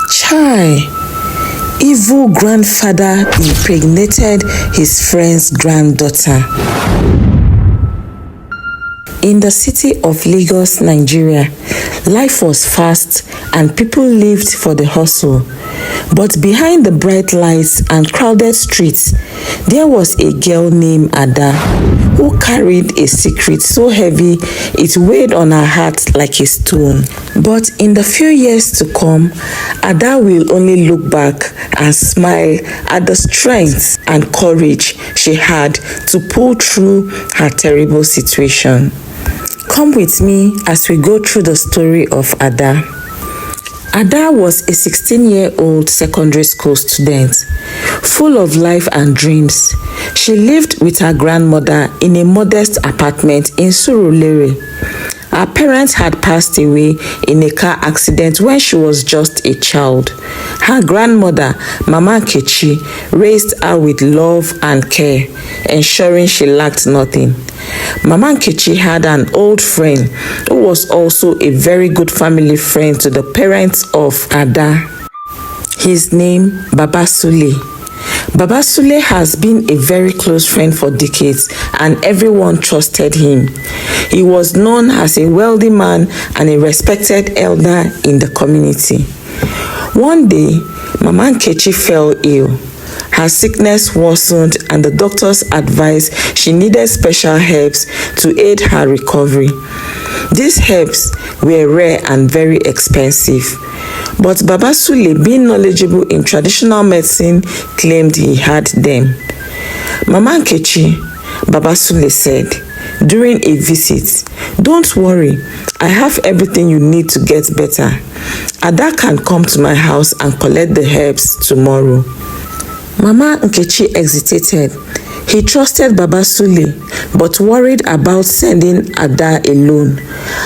Chai! Evil grandfather impregnated his friend's granddaughter. In the city of Lagos, Nigeria, life was fast and people lived for the hustle. But behind the bright lights and crowded streets, there was a girl named Ada who carried a secret so heavy it weighed on her heart like a stone. But in the few years to come, Ada will only look back and smile at the strength and courage she had to pull through her terrible situation. Come with me as we go through the story of Ada. Ada was a 16-year-old secondary school student, full of life and dreams. She lived with her grandmother in a modest apartment in Surulere. Her parents had passed away in a car accident when she was just a child. Her grandmother, Mama Nkechi, raised her with love and care, ensuring she lacked nothing. Mama Nkechi had an old friend who was also a very good family friend to the parents of Ada. His name, Baba Sule. Baba Sule has been a very close friend for decades and everyone trusted him. He was known as a wealthy man and a respected elder in the community. One day, Mama Nkechi fell ill. Her sickness worsened and the doctors advised she needed special herbs to aid her recovery. These herbs were rare and very expensive. But Baba Sule, being knowledgeable in traditional medicine, claimed he had them. Mama Nkechi, Baba Sule said, during a visit, "Don't worry, I have everything you need to get better. Ada can come to my house and collect the herbs tomorrow." Mama Nkechi hesitated. He trusted Baba Sule, but worried about sending Ada alone.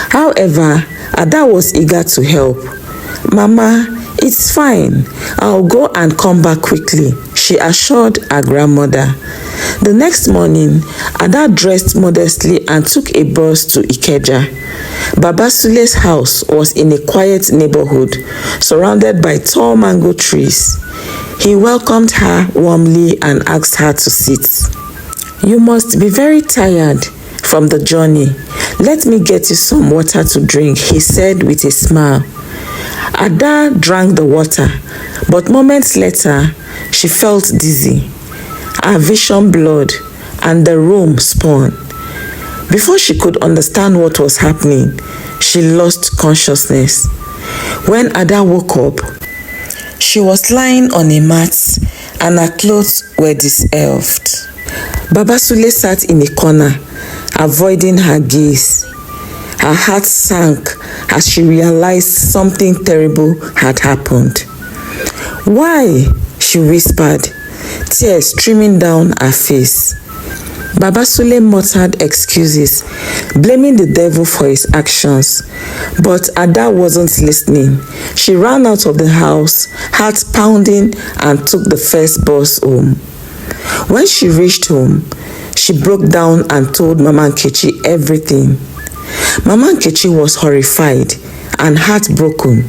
However, Ada was eager to help. "Mama, it's fine. I'll go and come back quickly," she assured her grandmother. The next morning, Ada dressed modestly and took a bus to Ikeja. Baba Sule's house was in a quiet neighborhood, surrounded by tall mango trees. He welcomed her warmly and asked her to sit. "You must be very tired from the journey. Let me get you some water to drink," he said with a smile. Ada drank the water, but moments later, she felt dizzy. Her vision blurred and the room spun. Before she could understand what was happening, she lost consciousness. When Ada woke up, she was lying on a mat and her clothes were disheveled. Baba Sule sat in a corner, avoiding her gaze. Her heart sank as she realized something terrible had happened. "Why?" she whispered, tears streaming down her face. Baba Sule muttered excuses, blaming the devil for his actions. But Ada wasn't listening. She ran out of the house, heart pounding, and took the first bus home. When she reached home, she broke down and told Mama Nkechi everything. Mama Nkechi was horrified and heartbroken.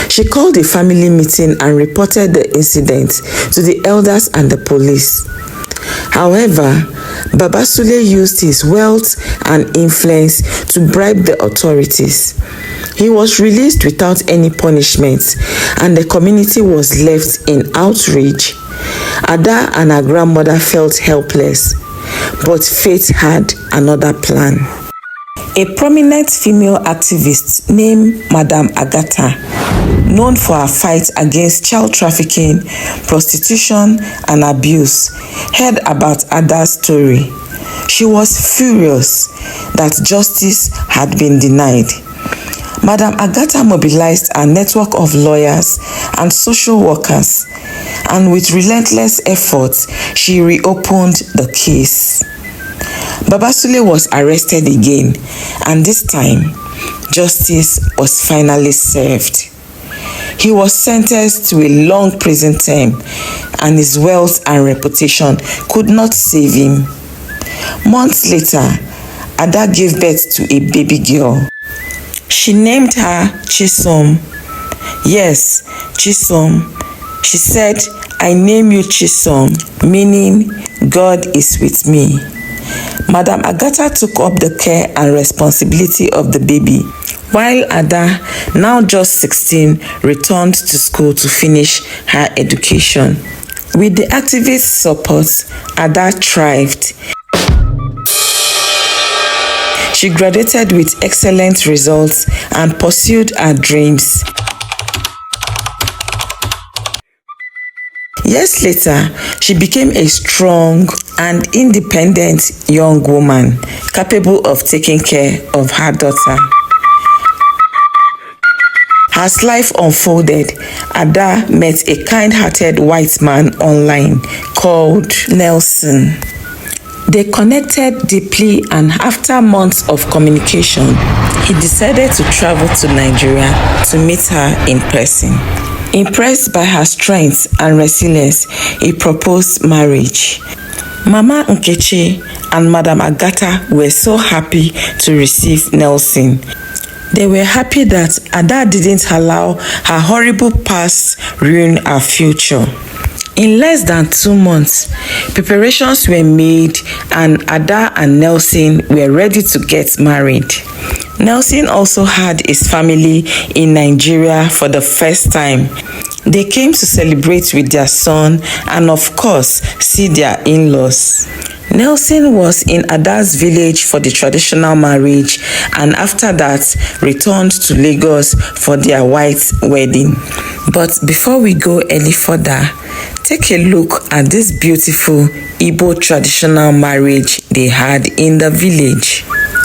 She called a family meeting and reported the incident to the elders and the police. However, Baba Sule used his wealth and influence to bribe the authorities. He was released without any punishment, and the community was left in outrage. Ada and her grandmother felt helpless, but fate had another plan. A prominent female activist named Madam Agatha, known for her fight against child trafficking, prostitution, and abuse, heard about Ada's story. She was furious that justice had been denied. Madam Agatha mobilized a network of lawyers and social workers, and with relentless efforts, she reopened the case. Baba Sule was arrested again, and this time, justice was finally served. He was sentenced to a long prison term, and his wealth and reputation could not save him. Months later, Ada gave birth to a baby girl. She named her Chisom. Yes, Chisom. She said, I name you Chisom, meaning God is with me. Madam Agatha took up the care and responsibility of the baby, while Ada, now just 16, returned to school to finish her education. With the activists' support, Ada thrived. She graduated with excellent results and pursued her dreams. Years later, she became a strong and independent young woman, capable of taking care of her daughter. As life unfolded, Ada met a kind-hearted white man online called Nelson. They connected deeply, and after months of communication, he decided to travel to Nigeria to meet her in person. Impressed by her strength and resilience, he proposed marriage. Mama Nkechi and Madam Agatha were so happy to receive Nelson. They were happy that Ada didn't allow her horrible past ruin her future. In less than 2 months, preparations were made and Ada and Nelson were ready to get married. Nelson also had his family in Nigeria for the first time. They came to celebrate with their son and of course see their in-laws. Nelson was in Ada's village for the traditional marriage and after that returned to Lagos for their white wedding. But before we go any further, take a look at this beautiful Igbo traditional marriage they had in the village.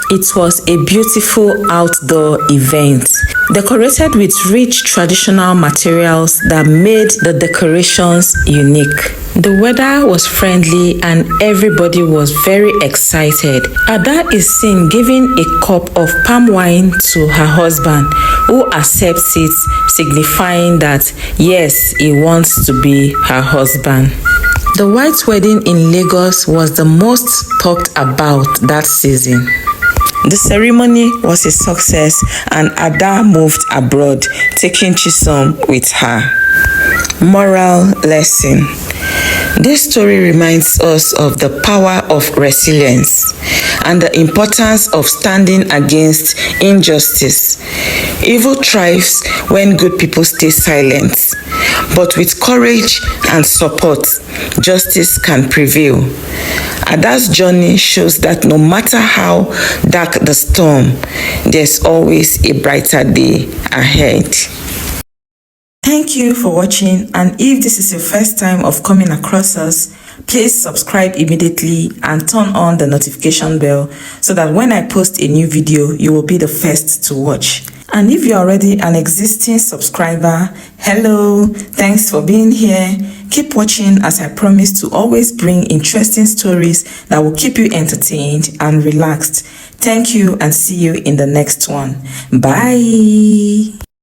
It was a beautiful outdoor event, decorated with rich traditional materials that made the decorations unique. The weather was friendly and everybody was very excited. Ada is seen giving a cup of palm wine to her husband, who accepts it, signifying that yes, he wants to be her husband. The white wedding in Lagos was the most talked about that season. The ceremony was a success and Ada moved abroad, taking Chisom with her. Moral lesson. This story reminds us of the power of resilience and the importance of standing against injustice. Evil thrives when good people stay silent, but with courage and support, justice can prevail. Ada's journey shows that no matter how dark the storm, there's always a brighter day ahead. Thank you for watching, and if this is your first time of coming across us, please subscribe immediately and turn on the notification bell so that when I post a new video, you will be the first to watch. And if you're already an existing subscriber, hello, thanks for being here. Keep watching as I promise to always bring interesting stories that will keep you entertained and relaxed. Thank you and see you in the next one. Bye.